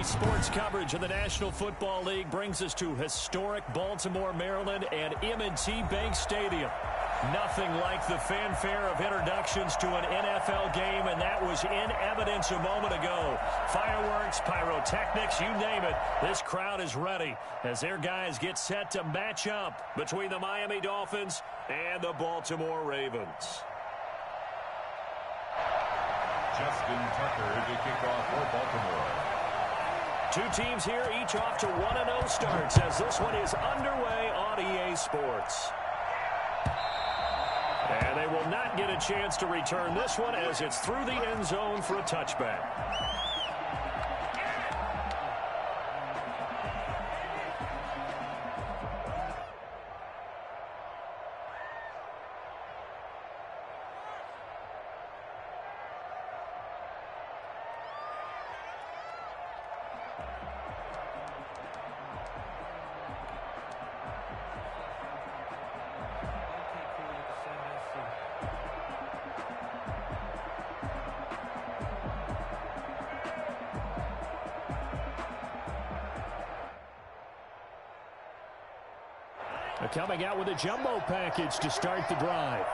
Friday sports coverage of the National Football League brings us to historic Baltimore, Maryland, and M&T Bank Stadium. Nothing like the fanfare of introductions to an NFL game, and that was in evidence a moment ago. Fireworks, pyrotechnics, you name it. This crowd is ready as their guys get set to match up between the Miami Dolphins and the Baltimore Ravens. Justin Tucker to kick off for Baltimore. Two teams here, each off to 1-0 starts as this one is underway on EA Sports. And they will not get a chance to return this one as it's through the end zone for a touchback. Coming out with a jumbo package to start the drive.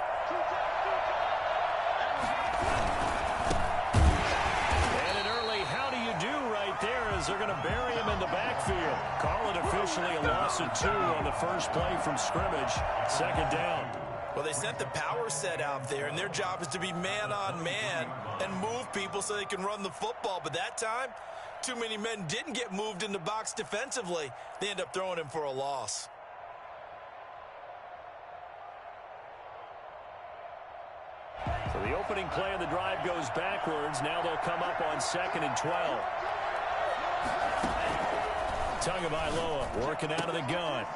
And an early how do you do right there as they're going to bury him in the backfield. Call it officially a loss of 2 on the first play from scrimmage. Second down. Well, they sent the power set out there, and their job is to be man-on-man and move people so they can run the football. But that time, too many men didn't get moved in the box defensively. They end up throwing him for a loss. So the opening play of the drive goes backwards. Now they'll come up on 2nd and 12. Tagovailoa working out of the gun.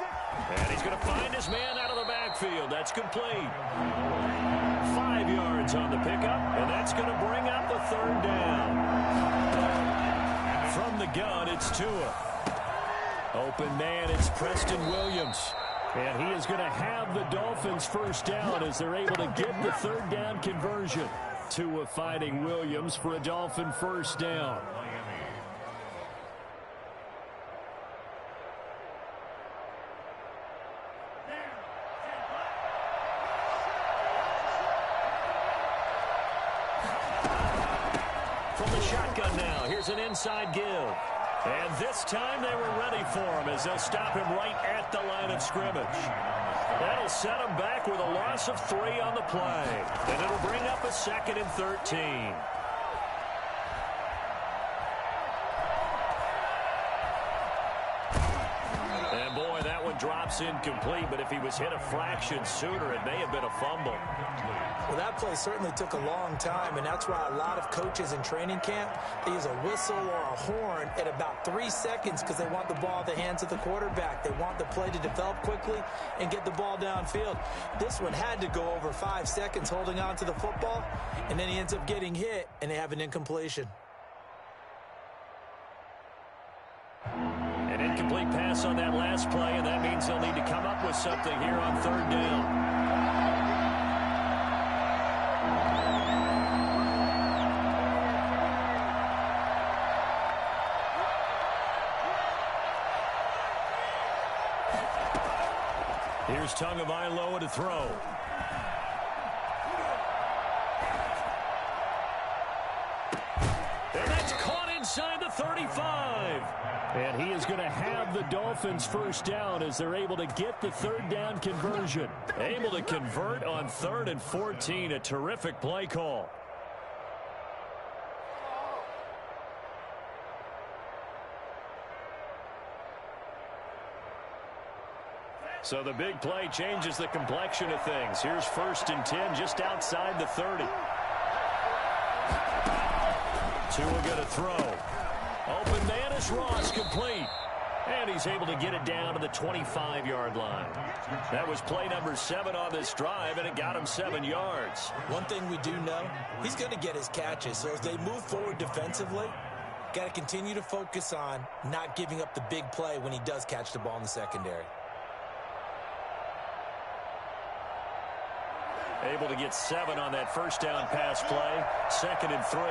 And he's going to find his man out of the backfield. That's complete. 5 yards on the pickup, and that's going to bring up a third down. From the gun, it's Tua. Open man, it's Preston Williams. And he is going to have the Dolphins first down as they're able to get the third down conversion. Tua finding Williams for a Dolphin first down. From the shotgun now, here's an inside give. And this time they were ready for him as they'll stop him right at the line of scrimmage. That'll set him back with a loss of 3 on the play. And it'll bring up a 2nd and 13. And boy, that one drops incomplete, but if he was hit a fraction sooner, it may have been a fumble. Well, that play certainly took a long time, and that's why a lot of coaches in training camp, they use a whistle or a horn at about 3 seconds because they want the ball in the hands of the quarterback. They want the play to develop quickly and get the ball downfield. This one had to go over 5 seconds holding on to the football, and then he ends up getting hit, and they have an incompletion. An incomplete pass on that last play, and that means they'll need to come up with something here on third down. Here's Tagovailoa to throw. And that's caught inside the 35. And he is going to have the Dolphins first down as they're able to get the third down conversion. Able to convert on 3rd and 14. A terrific play call. So the big play changes the complexion of things. Here's 1st and 10 just outside the 30. Tua going to throw. Open man is Ross, complete. And he's able to get it down to the 25-yard line. That was play number 7 on this drive, and it got him 7 yards. One thing we do know, he's going to get his catches. So as they move forward defensively, got to continue to focus on not giving up the big play when he does catch the ball in the secondary. Able to get 7 on that first down pass play. 2nd and 3.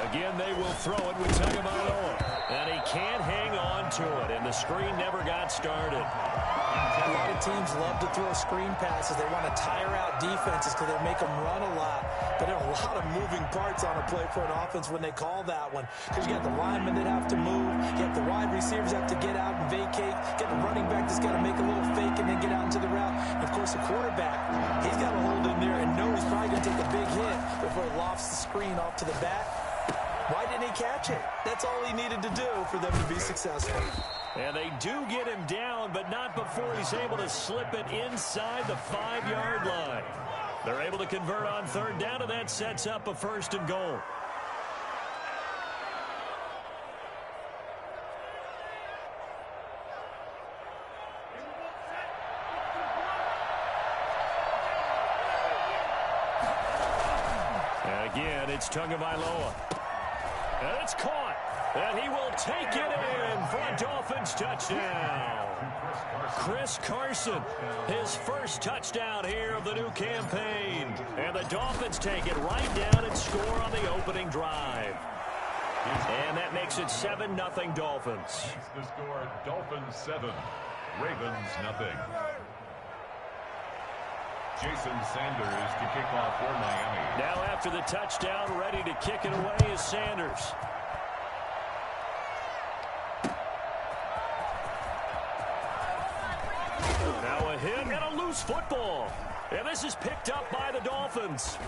Again, they will throw it with Tagovailoa. And he can't hang on to it, and the screen never got started. A lot of teams love to throw screen passes. They want to tire out defenses because they make them run a lot. But there are a lot of moving parts on a play for an offense when they call that one. Because you got the linemen that have to move. You have the wide receivers have to get out and vacate. You got the running back that's got to make a little fake and then get out into the route. And, of course, the quarterback, he's got to hold in there and know he's probably going to take a big hit before he lofts the screen off to the back. Why didn't he catch it? That's all he needed to do for them to be successful. And they do get him down, but not before he's able to slip it inside the 5-yard line. They're able to convert on third down, and that sets up a 1st and goal. And again, it's Tagovailoa. And it's caught. And he will take it in for a Dolphins touchdown. Chris Carson, his first touchdown here of the new campaign. And the Dolphins take it right down and score on the opening drive. And that makes it 7-0 Dolphins. The score, Dolphins 7, Ravens 0. Jason Sanders to kick off for Miami. Now after the touchdown, ready to kick it away is Sanders. Now a hit and a loose football. And this is picked up by the Dolphins.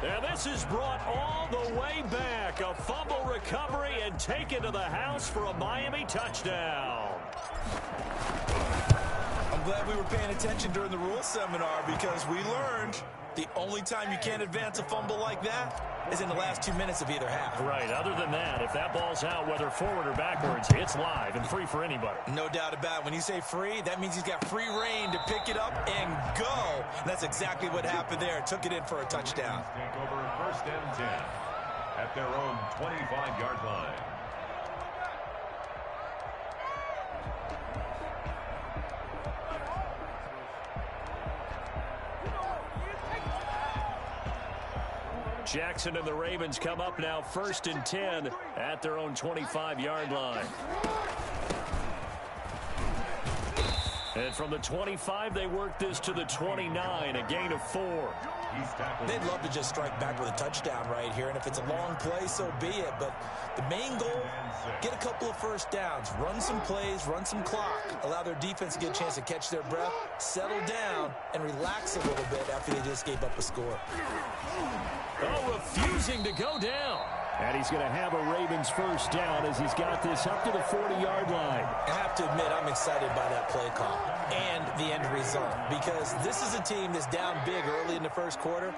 And this is brought all the way back. A fumble recovery and taken to the house for a Miami touchdown. I'm glad we were paying attention during the rules seminar because we learned the only time you can't advance a fumble like that is in the last 2 minutes of either half. Right. Other than that, if that ball's out, whether forward or backwards, it's live and free for anybody. No doubt about it. When you say free, that means he's got free reign to pick it up and go. And that's exactly what happened there. Took it in for a touchdown. Take over 1st and 10 at their own 25-yard line. Jackson and the Ravens come up now 1st and 10 at their own 25-yard line. And from the 25, they work this to the 29, a gain of 4. They'd love to just strike back with a touchdown right here, and if it's a long play, so be it. But the main goal, get a couple of first downs, run some plays, run some clock, allow their defense to get a chance to catch their breath, settle down, and relax a little bit after they just gave up a score. Oh, refusing to go down. And he's going to have a Ravens first down as he's got this up to the 40-yard line. I have to admit, I'm excited by that play call and the end result because this is a team that's down big early in the first quarter,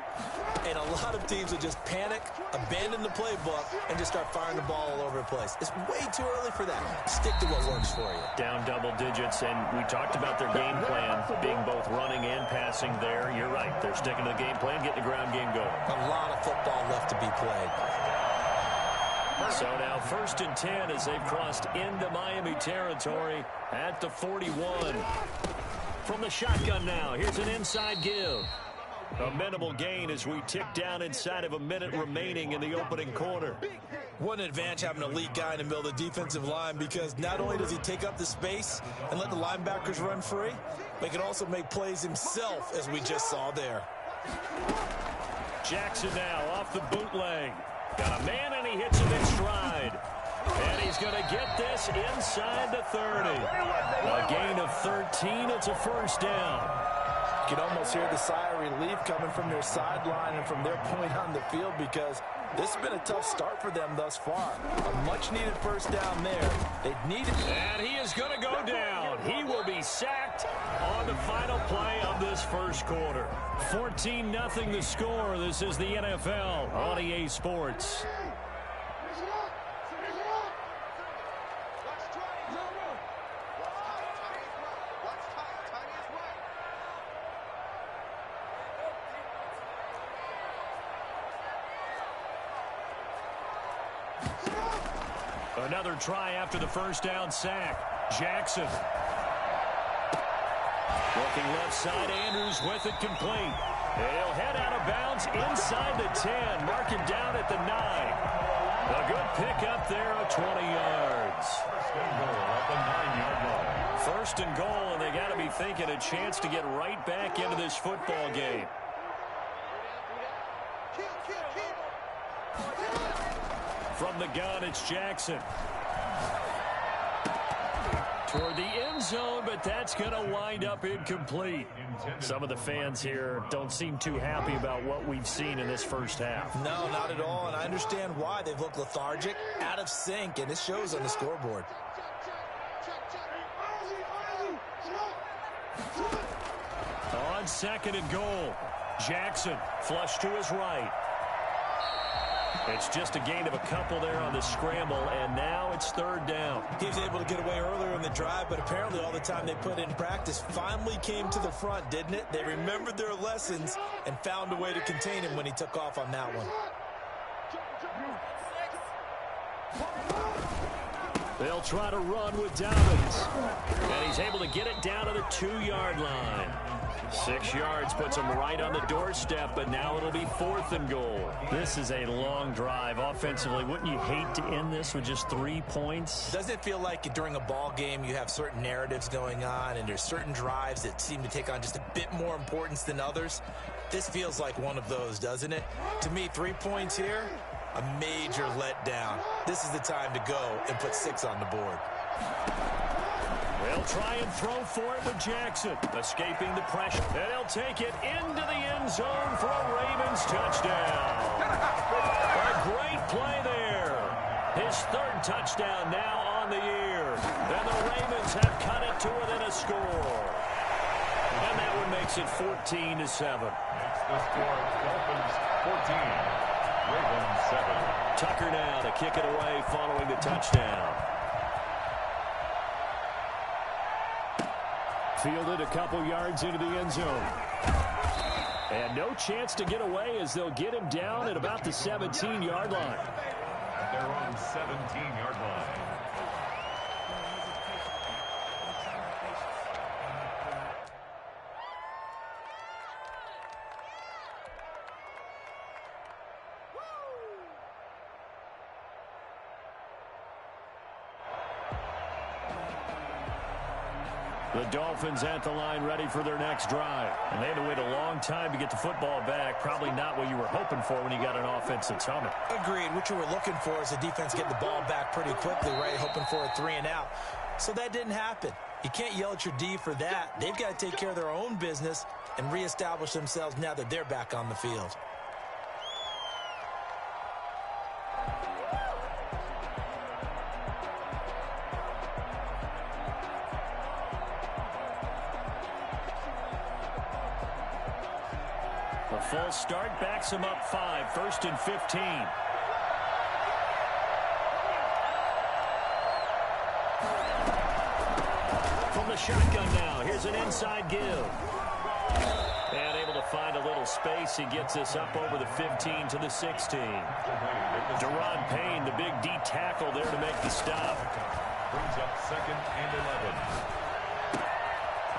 and a lot of teams will just panic, abandon the playbook, and just start firing the ball all over the place. It's way too early for that. Stick to what works for you. Down double digits, and we talked about their game plan being both running and passing there. You're right. They're sticking to the game plan, getting the ground game going. A lot of football left to be played. So now 1st and 10 as they've crossed into Miami territory at the 41. From the shotgun now, here's an inside give. A minimal gain as we tick down inside of a minute remaining in the opening quarter. What an advantage having an elite guy in the middle of the defensive line because not only does he take up the space and let the linebackers run free, but he can also make plays himself as we just saw there. Jackson now off the bootleg. Got a man and he hits him in stride. And he's going to get this inside the 30. A gain of 13. It's a first down. You can almost hear the sigh of relief coming from their sideline and from their point on the field because this has been a tough start for them thus far. A much-needed first down there. They needed it. And he is going to go down. He will be sacked on the final play of this first quarter. 14-0 the score. This is the NFL on EA Sports. Another try after the first down sack. Jackson. Looking left side, Andrews with it complete. And he'll head out of bounds inside the 10. Mark him down at the 9. A good pickup there of 20 yards. First and goal at the 9-yard line. First and goal, and they got to be thinking a chance to get right back into this football game. From the gun, it's Jackson. Toward the end zone, but that's going to wind up incomplete. Some of the fans here don't seem too happy about what we've seen in this first half. No, not at all, and I understand why. They've looked lethargic, out of sync, and it shows on the scoreboard. On second and goal, Jackson flush to his right. It's just a gain of a couple there on the scramble, and now it's third down. He was able to get away earlier in the drive, but apparently all the time they put in practice finally came to the front, didn't it? They remembered their lessons and found a way to contain him when he took off on that one. They'll try to run with Dobbins, and he's able to get it down to the 2-yard line. 6 yards puts him right on the doorstep, but now it'll be fourth and goal. This is a long drive offensively. Wouldn't you hate to end this with just 3 points? Doesn't it feel like during a ball game you have certain narratives going on and there's certain drives that seem to take on just a bit more importance than others? This feels like one of those, doesn't it? To me, 3 points here, a major letdown. This is the time to go and put 6 on the board. They'll try and throw for it with Jackson, escaping the pressure. And he'll take it into the end zone for a Ravens touchdown. A great play there. His third touchdown now on the year. And the Ravens have cut it to within a score. And that one makes it 14-7. It's the score. Dolphins 14, Ravens 7. Tucker now to kick it away following the touchdown. Fielded a couple yards into the end zone. And no chance to get away as they'll get him down at about the 17-yard line. At their own 17-yard line. The Dolphins at the line ready for their next drive. And they had to wait a long time to get the football back. Probably not what you were hoping for when you got an offense that's humming. Agreed. What you were looking for is the defense getting the ball back pretty quickly, right? Hoping for a 3 and out. So that didn't happen. You can't yell at your D for that. They've got to take care of their own business and reestablish themselves now that they're back on the field. The full start backs him up 5, 1st and 15. From the shotgun now, here's an inside give. And able to find a little space. He gets this up over the 15 to the 16. Deron Payne, the big D tackle there to make the stop. Brings up 2nd and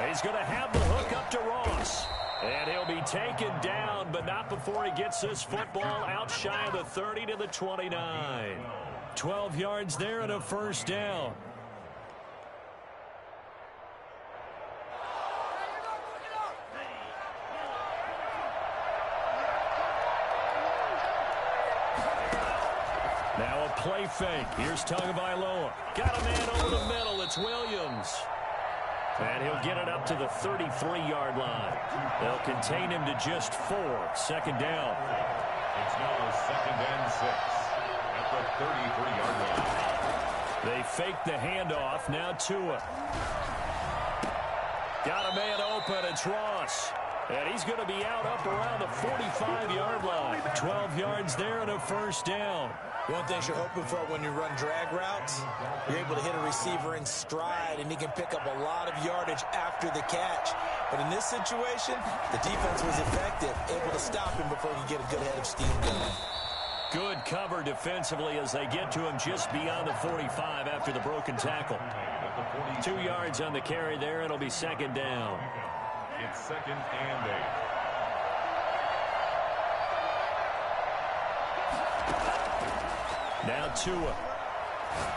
11. He's going to have the hook up to Ross. And he'll be taken down, but not before he gets this football out shy of the 30 to the 29. 12 yards there and a first down. Now a play fake. Here's Tagovailoa. Got a man over the middle. It's Williams. And he'll get it up to the 33-yard line. They'll contain him to just 4. 2nd down. It's now 2nd and 6 at the 33-yard line. They fake the handoff. Now Tua. Got a man open. It's Ross. And he's going to be out up around the 45-yard line. 12 yards there and a first down. One thing you're hoping for when you run drag routes, you're able to hit a receiver in stride, and he can pick up a lot of yardage after the catch. But in this situation, the defense was effective, able to stop him before he could get a good head of steam going. Good cover defensively as they get to him just beyond the 45 after the broken tackle. 2 yards on the carry there. It'll be 2nd down. It's 2nd and 8. Now Tua.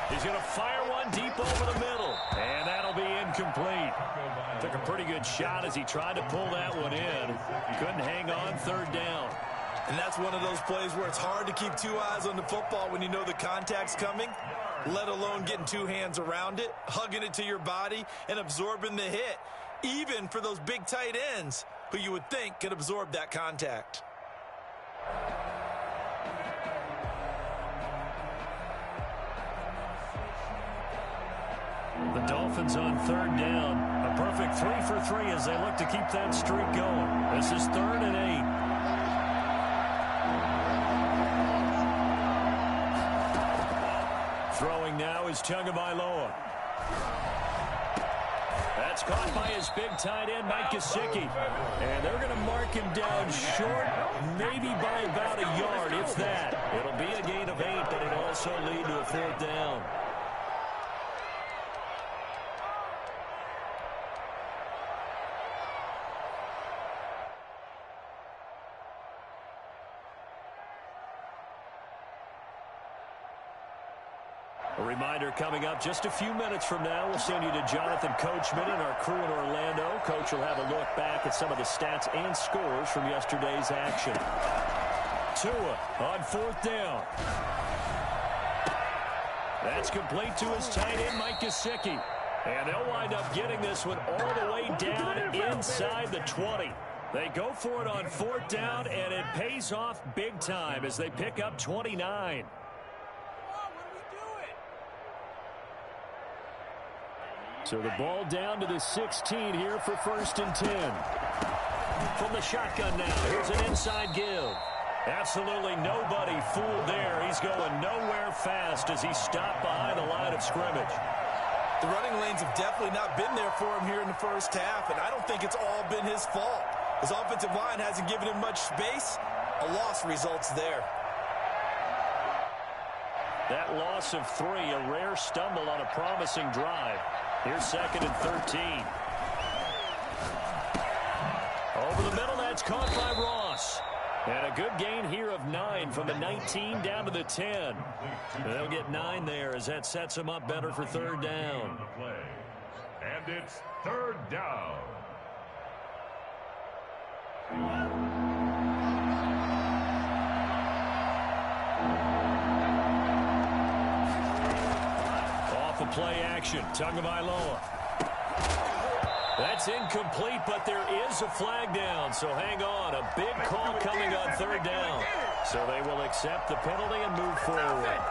He's going to fire one deep over the middle. And that'll be incomplete. Took a pretty good shot as he tried to pull that one in. Couldn't hang on third down. And that's one of those plays where it's hard to keep two eyes on the football when you know the contact's coming, let alone getting two hands around it, hugging it to your body, and absorbing the hit, even for those big tight ends who you would think could absorb that contact. The Dolphins on third down. A perfect 3 for 3 as they look to keep that streak going. This is 3rd and 8. Throwing now is Tagovailoa. That's caught by his big tight end, Mike Gesicki. And they're going to mark him down short, maybe by about a yard, if that. It'll be a gain of 8, but it'll also lead to a 4th down. A reminder coming up just a few minutes from now. We'll send you to Jonathan Coachman and our crew in Orlando. Coach will have a look back at some of the stats and scores from yesterday's action. Tua on 4th down. That's complete to his tight end, Mike Gesicki. And they'll wind up getting this one all the way down inside the 20. They go for it on 4th down, and it pays off big time as they pick up 29. So the ball down to the 16 here for 1st and 10. From the shotgun now, here's an inside give. Absolutely nobody fooled there. He's going nowhere fast as he stopped behind the line of scrimmage. The running lanes have definitely not been there for him here in the first half, and I don't think it's all been his fault. His offensive line hasn't given him much space. A loss results there. That loss of 3, a rare stumble on a promising drive. Here's 2nd and 13. Over the middle, that's caught by Ross. And a good gain here of 9 from the 19 down to the 10. They'll get 9 there as that sets them up better for 3rd down. And it's 3rd down. Play action. Tagovailoa. That's incomplete, but there is a flag down, so hang on. A big call coming on 3rd down. So they will accept the penalty and move forward.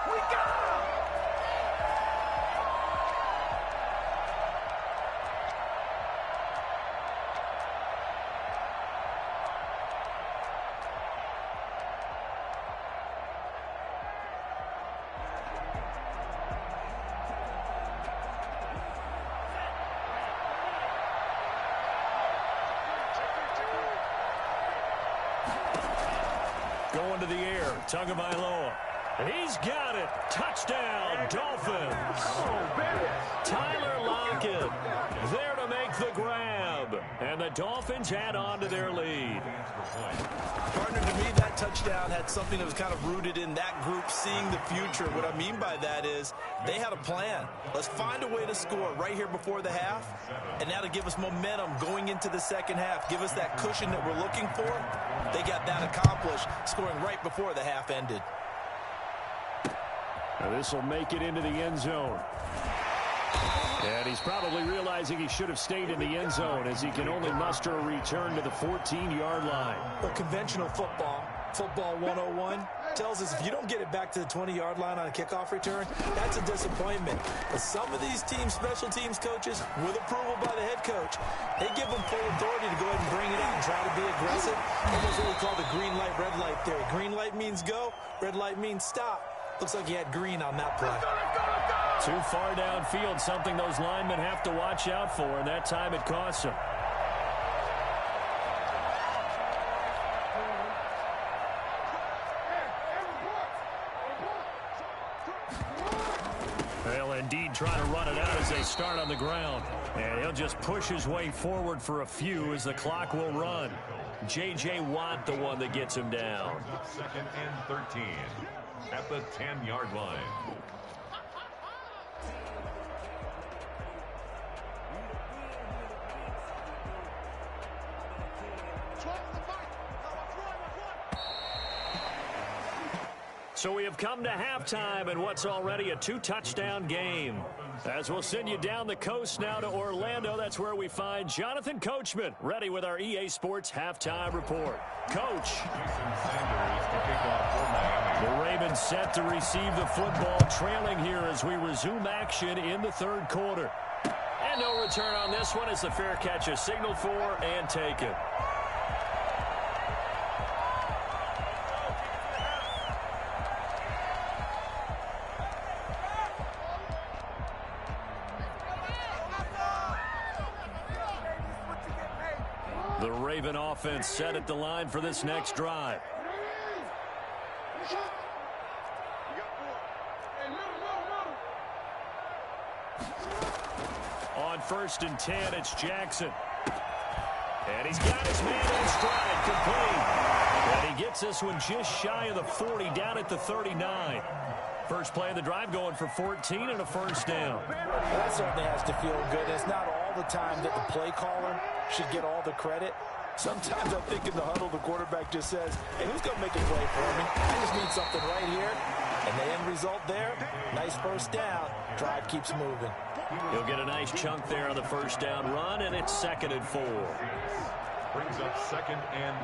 Going to the air, Tagovailoa. He's got it. Touchdown, Dolphins. Tyler Lockett there to make the grab. And the Dolphins add on to their lead. Partner, to me, that touchdown had something that was kind of rooted in that group seeing the future. What I mean by that is they had a plan. Let's find a way to score right here before the half, and that'll give us momentum going into the second half, give us that cushion that we're looking for. They got that accomplished, scoring right before the half ended. Now this will make it into the end zone. And he's probably realizing he should have stayed in the end zone as he can only muster a return to the 14-yard line. But conventional football 101, tells us if you don't get it back to the 20-yard line on a kickoff return, that's a disappointment. But some of these teams, special teams coaches, with approval by the head coach, they give them full authority to go ahead and bring it out and try to be aggressive. Almost what we call the green light, red light theory. Green light means go, red light means stop. Looks like he had green on that play. Too far downfield, something those linemen have to watch out for, and that time it costs them. They'll indeed try to run it out as they start on the ground. And he'll just push his way forward for a few as the clock will run. J.J. Watt, the one that gets him down. 2nd and 13. at the 10-yard line. So we have come to halftime in what's already a 2-touchdown game. As we'll send you down the coast now to Orlando, that's where we find Jonathan Coachman, ready with our EA Sports halftime report. Coach. The Ravens set to receive the football, trailing here as we resume action in the third quarter. And no return on this one as the fair catch is signaled for and taken. The Raven offense set at the line for this next drive. On 1st and 10, it's Jackson. And he's got his man in stride, complete. And he gets this one just shy of the 40, down at the 39. First play of the drive going for 14 and a first down. That certainly has to feel good. It's not all the time that the play caller should get all the credit. Sometimes I think in the huddle, the quarterback just says, hey, who's going to make a play for me? I just need something right here. And the end result there, nice first down. Drive keeps moving. He'll get a nice chunk there on the first down run, and it's 2nd and 4. Brings up 2nd and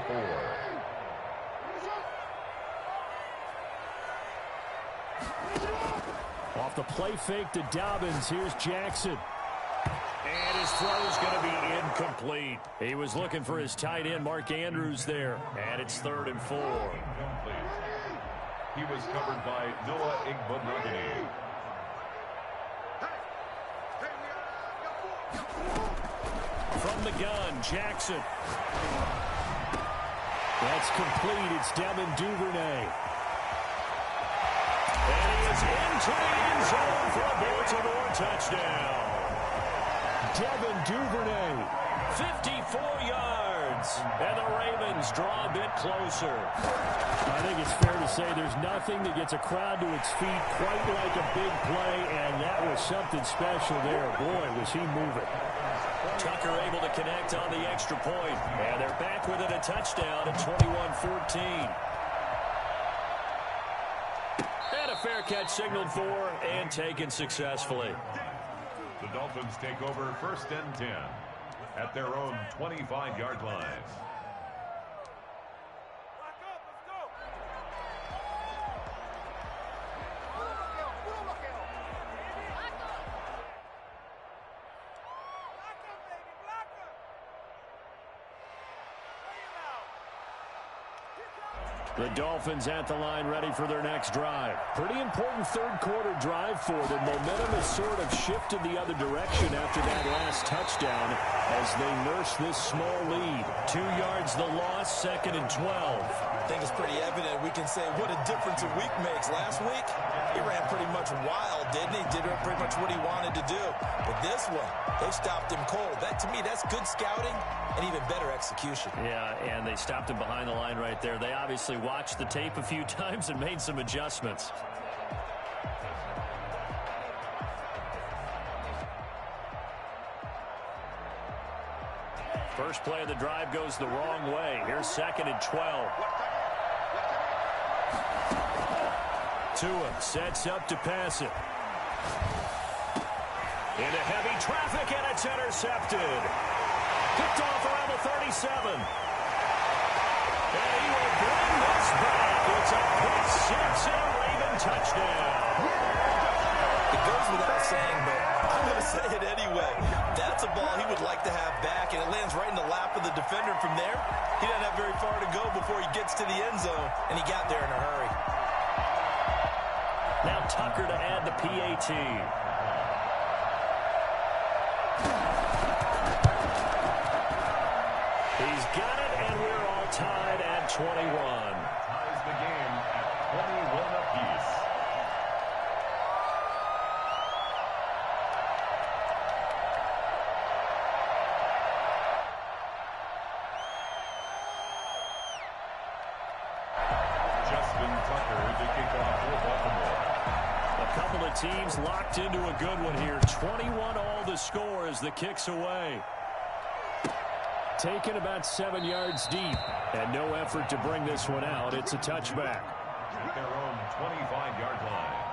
4. Off the play fake to Dobbins, here's Jackson. And his throw's going to be incomplete. He was looking for his tight end, Mark Andrews, there. And it's 3rd and 4. He was covered by Noah Igbenogany. From the gun, Jackson. That's complete. It's Devin Duvernay. And he is into the end zone for a Baltimore touchdown. Devin Duvernay, 54 yards. And the Ravens draw a bit closer. I think it's fair to say there's nothing that gets a crowd to its feet quite like a big play, and that was something special there. Boy, was he moving. Tucker able to connect on the extra point. And they're back within a touchdown at 21-14. And a fair catch signaled for and taken successfully. The Dolphins take over 1st and 10 at their own 25-yard line. The Dolphins at the line ready for their next drive. Pretty important third quarter drive for them. Momentum has sort of shifted the other direction after that last touchdown as they nurse this small lead. 2 yards the loss, 2nd and 12. I think it's pretty evident. We can say what a difference a week makes. Last week, he ran pretty much wild, didn't he? Did pretty much what he wanted to do. But this one, they stopped him cold. That, to me, that's good scouting and even better execution. Yeah, and they stopped him behind the line right there. They obviously watched the tape a few times and made some adjustments. First play of the drive goes the wrong way. Here's 2nd and 12. Tua sets up to pass it. Into heavy traffic, and it's intercepted. Picked off around the 37. And he will bring this back. It's a pick six and a Raven touchdown. It goes without saying, but I'm going to say it anyway. That's a ball he would like to have back, and it lands right in the lap of the defender. From there, he doesn't have very far to go before he gets to the end zone, and he got there in a hurry. Now Tucker to add the PAT. He's got it, and we're all tied at 21. Ties the game at 21 apiece. Justin Tucker to kick off for couple of teams locked into a good one here. 21 all the score as the kick's away. Taken about 7 yards deep, and no effort to bring this one out. It's a touchback. At their own 25-yard line.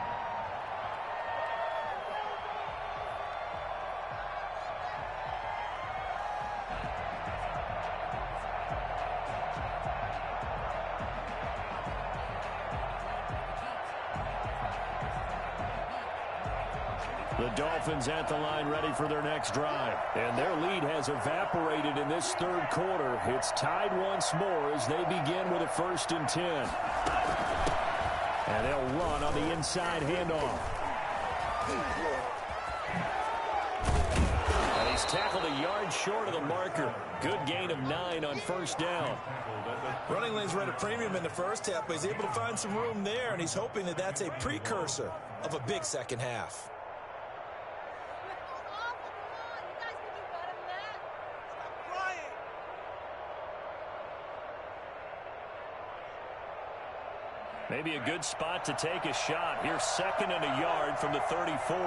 The Dolphins at the line ready for their next drive. And their lead has evaporated in this third quarter. It's tied once more as they begin with a 1st and 10. And they'll run on the inside handoff. And he's tackled a yard short of the marker. Good gain of 9 on 1st down. Running lanes were at a premium in the first half, but he's able to find some room there, and he's hoping that that's a precursor of a big second half. Maybe a good spot to take a shot. Here's 2nd and a yard from the 34.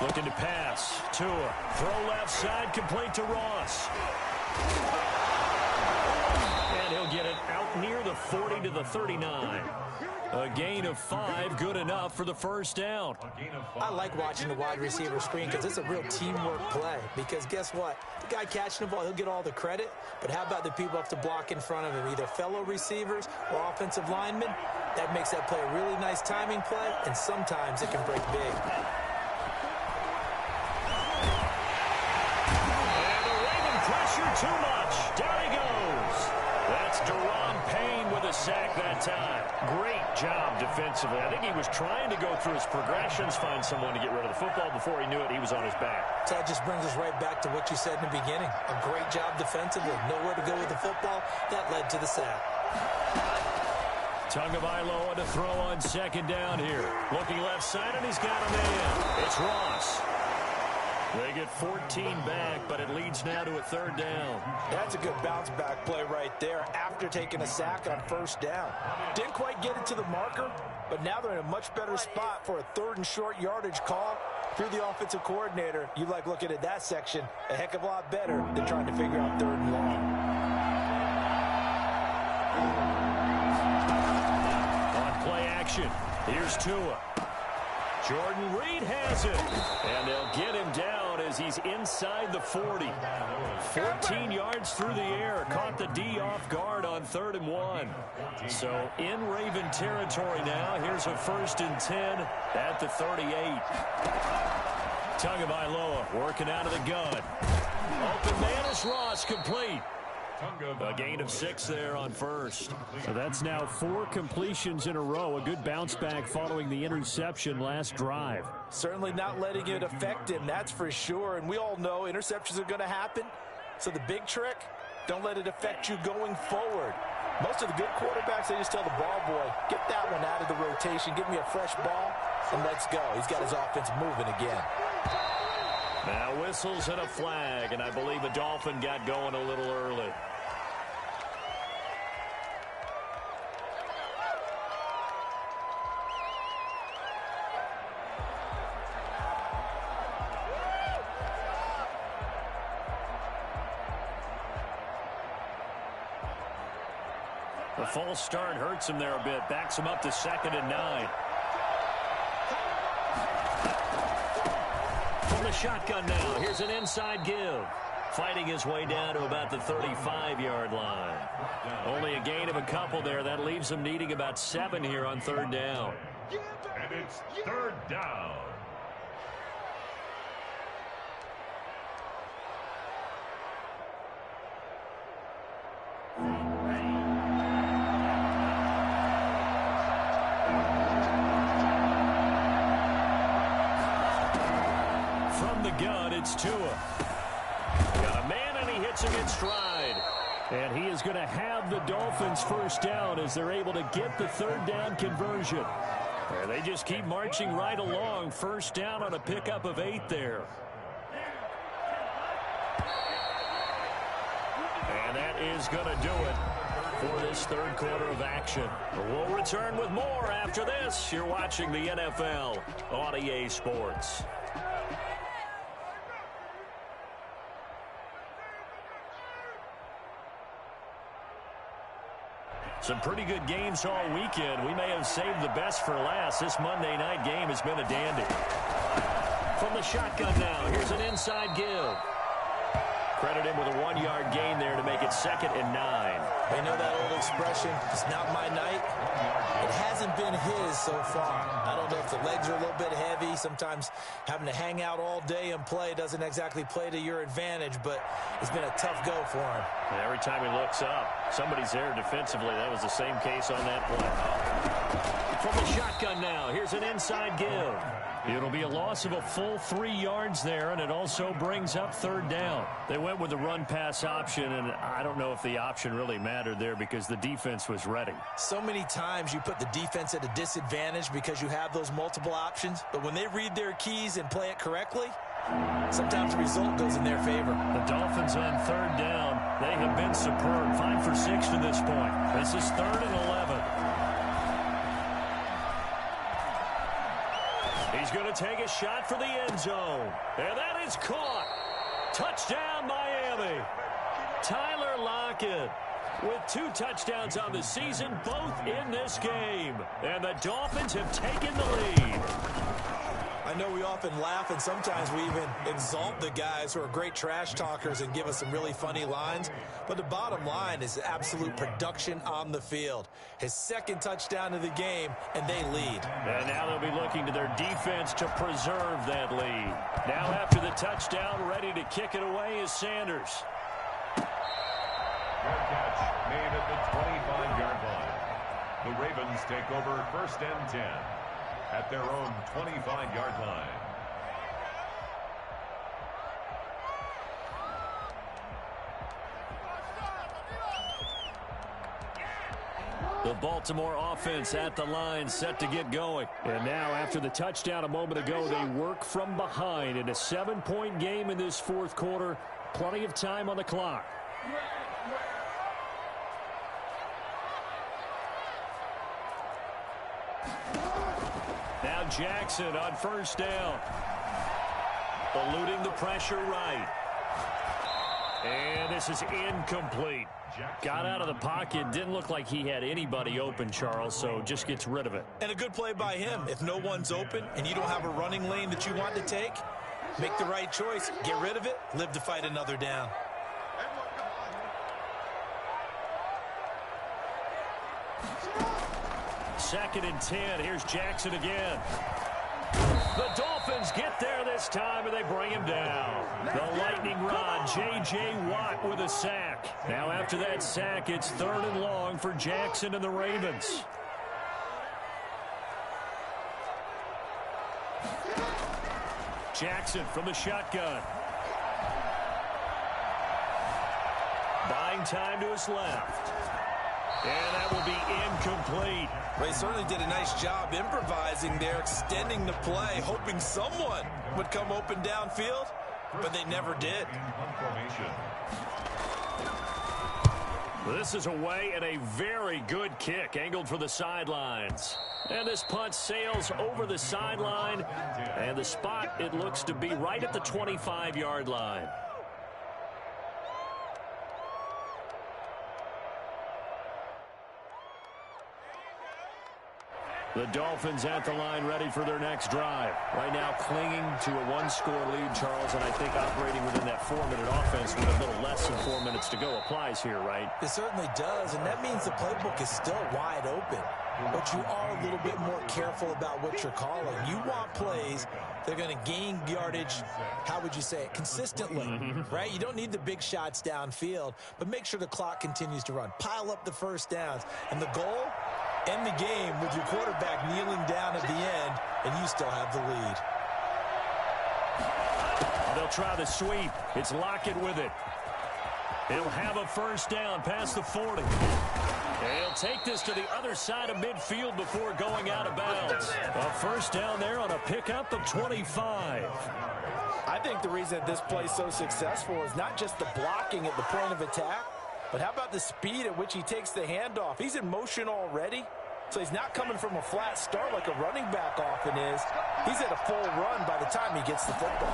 Looking to pass. Tua. Throw left side, complete to Ross. And he'll get it out near the 40 to the 39. A gain of 5, good enough for the 1st down. I like watching the wide receiver screen because it's a real teamwork play. Because guess what? The guy catching the ball, he'll get all the credit. But how about the people have to block in front of him, either fellow receivers or offensive linemen? That makes that play a really nice timing play, and sometimes it can break big. And the Raven pressure too much. Down he goes. That's Daron Payne with a sack that time. Great job defensively. I think he was trying to go through his progressions, find someone to get rid of the football. Before he knew it, he was on his back. So that just brings us right back to what you said in the beginning. A great job defensively. Nowhere to go with the football. That led to the sack. Tagovailoa to throw on 2nd down here. Looking left side, and he's got a man. It's Ross. They get 14 back, but it leads now to a 3rd down. That's a good bounce-back play right there after taking a sack on 1st down. Didn't quite get it to the marker, but now they're in a much better spot for a 3rd and short yardage call. If you're the offensive coordinator, you like looking at that section a heck of a lot better than trying to figure out 3rd and long. On play action, here's Tua. Jordan Reed has it, and they'll get him down as he's inside the 40. 14 yards through the air, caught the D off guard on 3rd and 1. So in Raven territory now, here's a 1st and 10 at the 38. Tagovailoa working out of the gun. Open man is Ross, complete. A gain of 6 there on 1st. So that's now 4 completions in a row. A good bounce back following the interception last drive. Certainly not letting it affect him, that's for sure. And we all know interceptions are going to happen. So the big trick, don't let it affect you going forward. Most of the good quarterbacks, they just tell the ball boy, get that one out of the rotation, give me a fresh ball, and let's go. He's got his offense moving again. Now whistles and a flag, and I believe a Dolphin got going a little early. The false start hurts him there a bit, backs him up to 2nd and 9. From the shotgun now, here's an inside give. Fighting his way down to about the 35-yard line. Only a gain of a couple there. That leaves him needing about 7 here on 3rd down. And it's 3rd down. Gun, it's Tua. Got a man, and he hits him in stride. And he is going to have the Dolphins 1st down as they're able to get the 3rd down conversion. And they just keep marching right along. 1st down on a pickup of 8 there. And that is going to do it. for this third quarter of action. We'll return with more after this. You're watching the NFL on EA Sports. Some pretty good games all weekend. We may have saved the best for last. This Monday night game has been a dandy. From the shotgun now, here's an inside give. Credit him with a 1-yard gain there to make it 2nd and 9. They know that old expression, it's not my night. It hasn't been his so far. I don't know if the legs are a little bit heavy. Sometimes having to hang out all day and play doesn't exactly play to your advantage, but it's been a tough go for him. And every time he looks up, somebody's there defensively. That was the same case on that play. From the shotgun now, here's an inside give. It'll be a loss of a full 3 yards there, and it also brings up 3rd down. They went with the run-pass option, and I don't know if the option really mattered there because the defense was ready. So many times you put the defense at a disadvantage because you have those multiple options, but when they read their keys and play it correctly, sometimes the result goes in their favor. The Dolphins on 3rd down. They have been superb. 5 for 6 to this point. This is 3rd and 11. He's going to take a shot for the end zone. And that is caught. Touchdown, Miami. Tyler Lockett with 2 touchdowns on the season, both in this game. And the Dolphins have taken the lead. I know we often laugh, and sometimes we even exalt the guys who are great trash talkers and give us some really funny lines. But the bottom line is absolute production on the field. His 2nd touchdown of the game, and they lead. And now they'll be looking to their defense to preserve that lead. Now after the touchdown, ready to kick it away is Sanders. Good catch made at the 25-yard line. The Ravens take over 1st and 10. At their own 25-yard line. The Baltimore offense at the line, set to get going. And now, after the touchdown a moment ago, they work from behind in a 7-point game in this 4th quarter. Plenty of time on the clock. Now Jackson on 1st down. Eluding the pressure right. And this is incomplete. Got out of the pocket. Didn't look like he had anybody open, Charles, so just gets rid of it. And a good play by him. If no one's open and you don't have a running lane that you want to take, make the right choice. Get rid of it. Live to fight another down. Second and 10. Here's Jackson again. The Dolphins get there this time, and they bring him down. The lightning rod, J.J. Watt with a sack. Now after that sack, it's 3rd and long for Jackson and the Ravens. Jackson from the shotgun. Buying time to his left. And that will be incomplete. They certainly did a nice job improvising there, extending the play, hoping someone would come open downfield, but they never did. This is away and a very good kick, angled for the sidelines. And this punt sails over the sideline, and the spot, it looks to be right at the 25-yard line. The Dolphins at the line, ready for their next drive. Right now clinging to a 1-score lead, Charles, and I think operating within that 4-minute offense with a little less than 4 minutes to go applies here, right? It certainly does, and that means the playbook is still wide open. But you are a little bit more careful about what you're calling. You want plays that are going to gain yardage, how would you say it, consistently, right? You don't need the big shots downfield, but make sure the clock continues to run. Pile up the first downs, and the goal, end the game with your quarterback kneeling down at the end, and you still have the lead. They'll try the sweep. It's Lockett with it. He'll have a first down past the 40. He'll take this to the other side of midfield before going out of bounds. A first down there on a pickup of 25. I think the reason that this play is so successful is not just the blocking at the point of attack, But how about the speed at which he takes the handoff? He's in motion already, so he's not coming from a flat start like a running back often is. He's at a full run by the time he gets the football.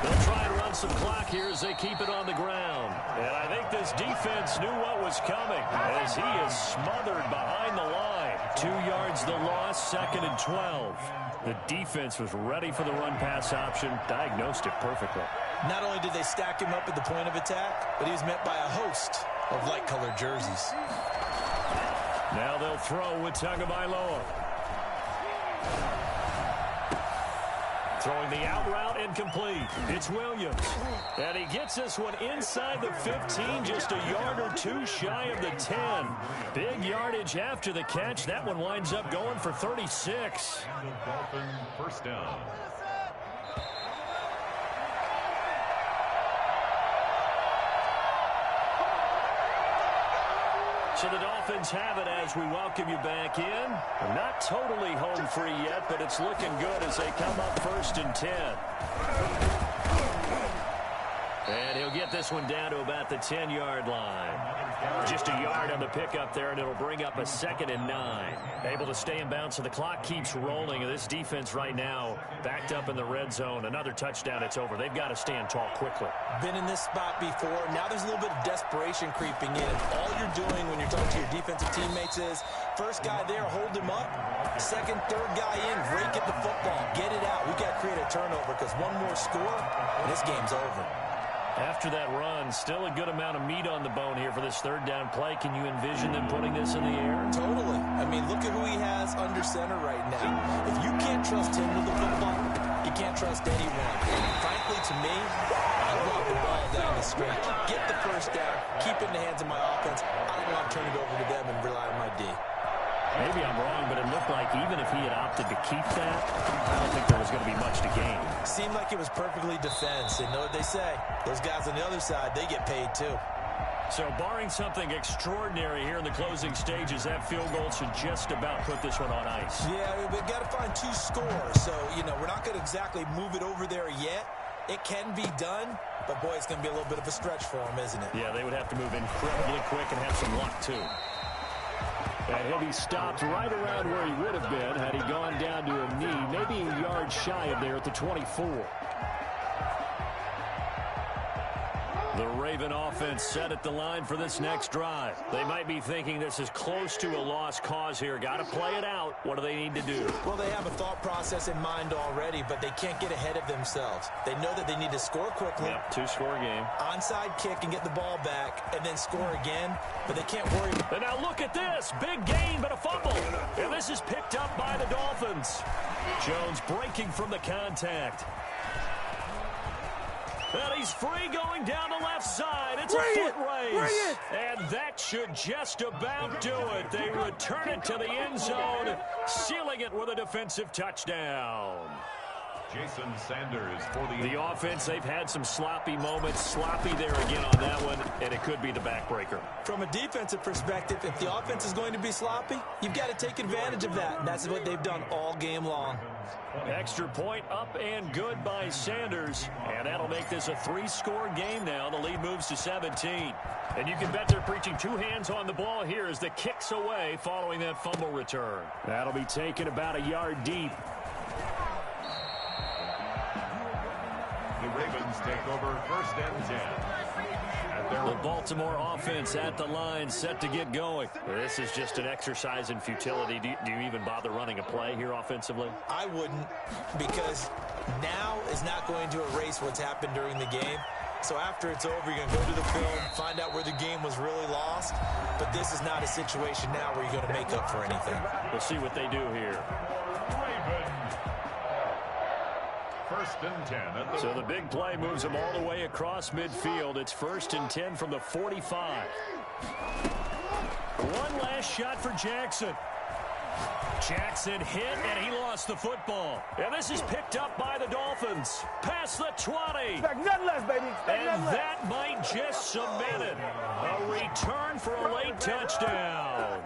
They'll try and run some clock here as they keep it on the ground. And I think this defense knew what was coming as he is smothered behind the line. 2 yards the loss, 2nd and 12. The defense was ready for the run-pass option, diagnosed it perfectly. Not only did they stack him up at the point of attack, but he was met by a host of light-colored jerseys. Now they'll throw with Tagovailoa. Throwing the out route incomplete. It's Williams. And he gets this one inside the 15, just a yard or two shy of the 10. Big yardage after the catch. That one winds up going for 36. The Dolphin first down. So the Dolphins have it as we welcome you back in. Not totally home free yet, but it's looking good as they come up 1st and 10. And he'll get this one down to about the 10-yard line. Just a yard on the pickup there, and it'll bring up a 2nd and 9. Able to stay in bounds, so the clock keeps rolling. And this defense right now backed up in the red zone. Another touchdown, it's over. They've got to stand tall quickly. Been in this spot before. Now there's a little bit of desperation creeping in. All you're doing when you're talking to your defensive teammates is, first guy there, hold him up. Second, third guy in, rake at the football. Get it out. We got to create a turnover because one more score, and this game's over. After that run, still a good amount of meat on the bone here for this 3rd down play. Can you envision them putting this in the air? Totally. I mean, look at who he has under center right now. If you can't trust him with the football, you can't trust anyone. Frankly, to me, I want the ball down the stretch. Get the first down, keep it in the hands of my offense. I don't want to turn it over to them and rely on my D. Maybe I'm wrong, but it looked like even if he had opted to keep that, I don't think there was going to be much to gain. Seemed like it was perfectly defense. And know what they say? Those guys on the other side, they get paid too. So barring something extraordinary here in the closing stages, that field goal should just about put this one on ice. Yeah, we've got to find 2 scores. So, we're not going to exactly move it over there yet. It can be done, but boy, it's going to be a little bit of a stretch for them, isn't it? Yeah, they would have to move incredibly quick and have some luck too. And he'll be stopped right around where he would have been had he gone down to a knee, maybe a yard shy of there at the 24. The Raven offense set at the line for this next drive. They might be thinking this is close to a lost cause here. Got to play it out. What do they need to do? Well, they have a thought process in mind already, but they can't get ahead of themselves. They know that they need to score quickly. Yep, 2-score game. Onside kick and get the ball back, and then score again, but they can't worry. And now look at this. Big gain, but a fumble. And this is picked up by the Dolphins. Jones breaking from the contact. And he's free going down the left side. It's a foot race. And that should just about do it. They return it to the end zone, sealing it with a defensive touchdown. Jason Sanders for the offense. They've had some sloppy moments. Sloppy there again on that one, and it could be the backbreaker. From a defensive perspective, if the offense is going to be sloppy, you've got to take advantage of that. And that's what they've done all game long. Extra point up and good by Sanders. And that'll make this a 3-score game now. The lead moves to 17. And you can bet they're preaching 2 hands on the ball here as the kick's away following that fumble return. That'll be taken about a yard deep. The Ravens take over 1st and 10. The Baltimore offense at the line, set to get going. This is just an exercise in futility. Do you even bother running a play here offensively? I wouldn't, because now is not going to erase what's happened during the game. So after it's over, you're going to go to the film, find out where the game was really lost. But this is not a situation now where you're going to make up for anything. We'll see what they do here. Ravens. 1st and 10. So the big play moves them all the way across midfield. It's 1st and 10 from the 45. One last shot for Jackson. Jackson hit, and he lost the football. And this is picked up by the Dolphins. Past the 20. Nothing less, baby. And that might just cement it. A return for a late touchdown.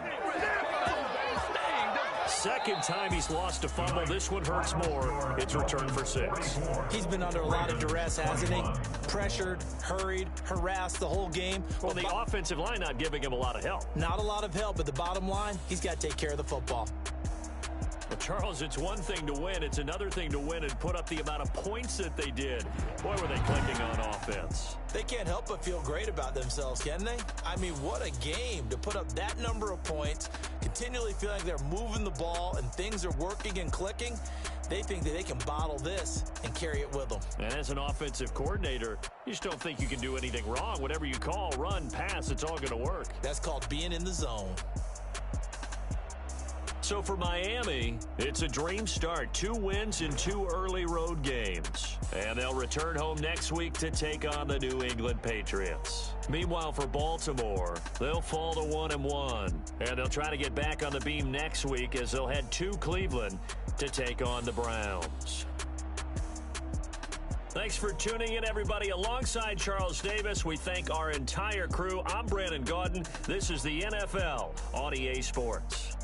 second time he's lost a fumble. This one hurts more. It's returned for 6. He's been under a lot of duress, hasn't he? Pressured, hurried, harassed the whole game. Well, the offensive line not giving him a lot of help. Not a lot of help, but the bottom line, he's got to take care of the football. Well, Charles, it's one thing to win. It's another thing to win and put up the amount of points that they did. Boy, were they clicking on offense. They can't help but feel great about themselves, can they? I mean, what a game to put up that number of points, continually feeling like they're moving the ball and things are working and clicking. They think that they can bottle this and carry it with them. And as an offensive coordinator, you just don't think you can do anything wrong. Whatever you call, run, pass, it's all going to work. That's called being in the zone. So for Miami, it's a dream start. 2 wins in 2 early road games. And they'll return home next week to take on the New England Patriots. Meanwhile, for Baltimore, they'll fall to 1-1. And they'll try to get back on the beam next week as they'll head to Cleveland to take on the Browns. Thanks for tuning in, everybody. Alongside Charles Davis, we thank our entire crew. I'm Brandon Gaudin. This is the NFL on EA Sports.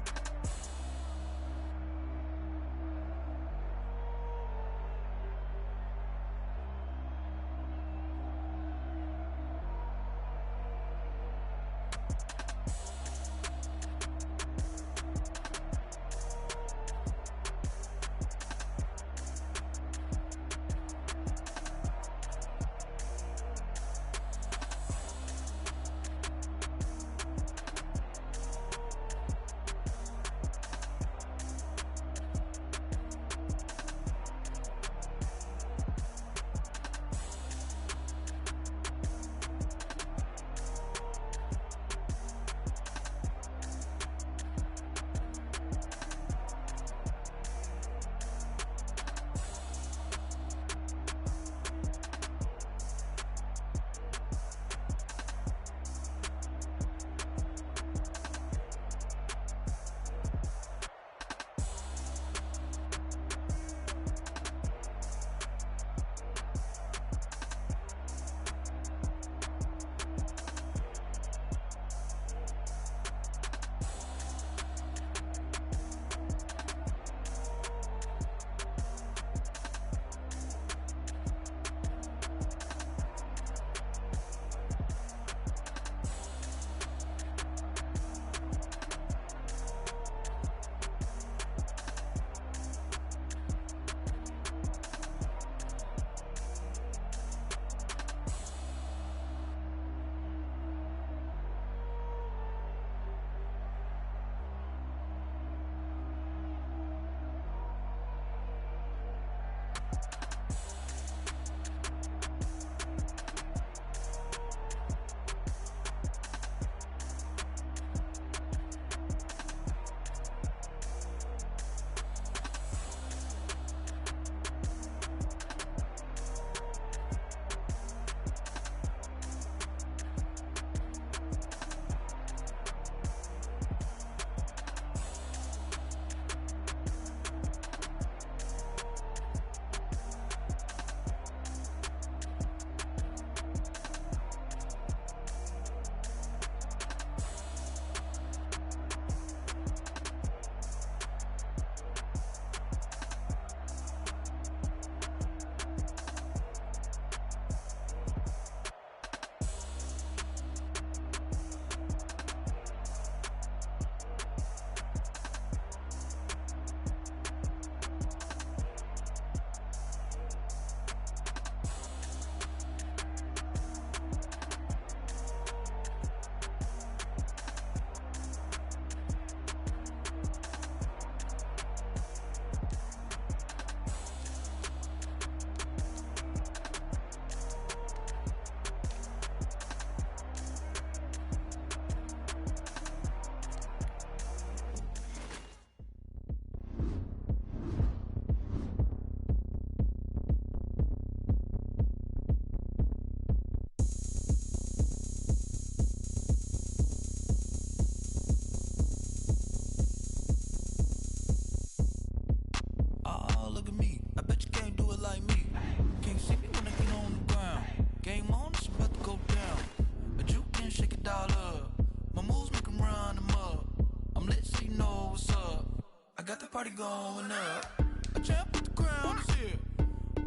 got the party going up. A champ with the crown is here.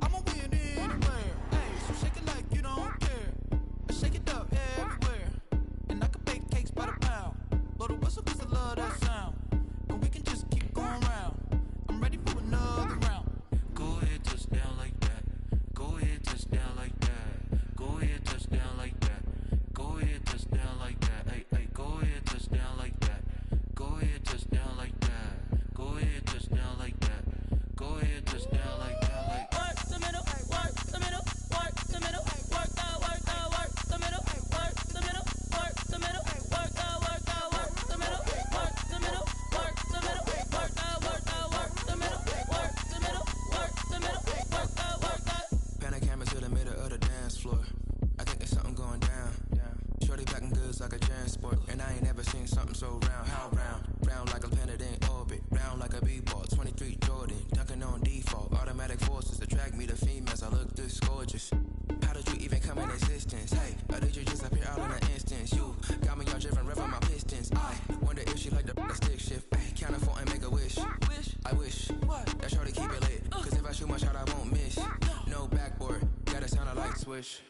I'ma win anywhere. Hey, so shake it like you don't care. Shake it up everywhere. And I can bake cakes by the pound. Blow the whistle 'cause I love that sound. And we can just keep going round. I'm ready for another round. Go ahead, touchdown like that. Go ahead, touchdown like that. Go ahead, touchdown like that. Go ahead, touchdown like that. Hey, hey, go ahead, touchdown like that. Go ahead, touchdown like that. Go ahead, touchdown like that. Go ahead, touchdown like that. Like work the middle, work the middle, work the middle, work the middle, work the middle, work the middle, work the middle, work the middle, work the middle, work the middle, work the middle, work the middle, work the middle, work the. Pan a camera to the middle of the dance floor. I think there's something going down. Shorty packing goods like a transport, and I ain't never seen something so round. How round? Round like a planet in orbit, round like a b-ball. 23 Jordan, dunking on default. Automatic forces attract me to females. I look this gorgeous. How did you even come in existence? Hey, or did you just appear out in an instance? You got me all driven, revving my pistons. I wonder if she like the stick shift. Ay, count to 4 and make a wish. I wish that shorty keep it lit. 'Cause if I shoot my shot, I won't miss. No backboard, gotta sound a light switch.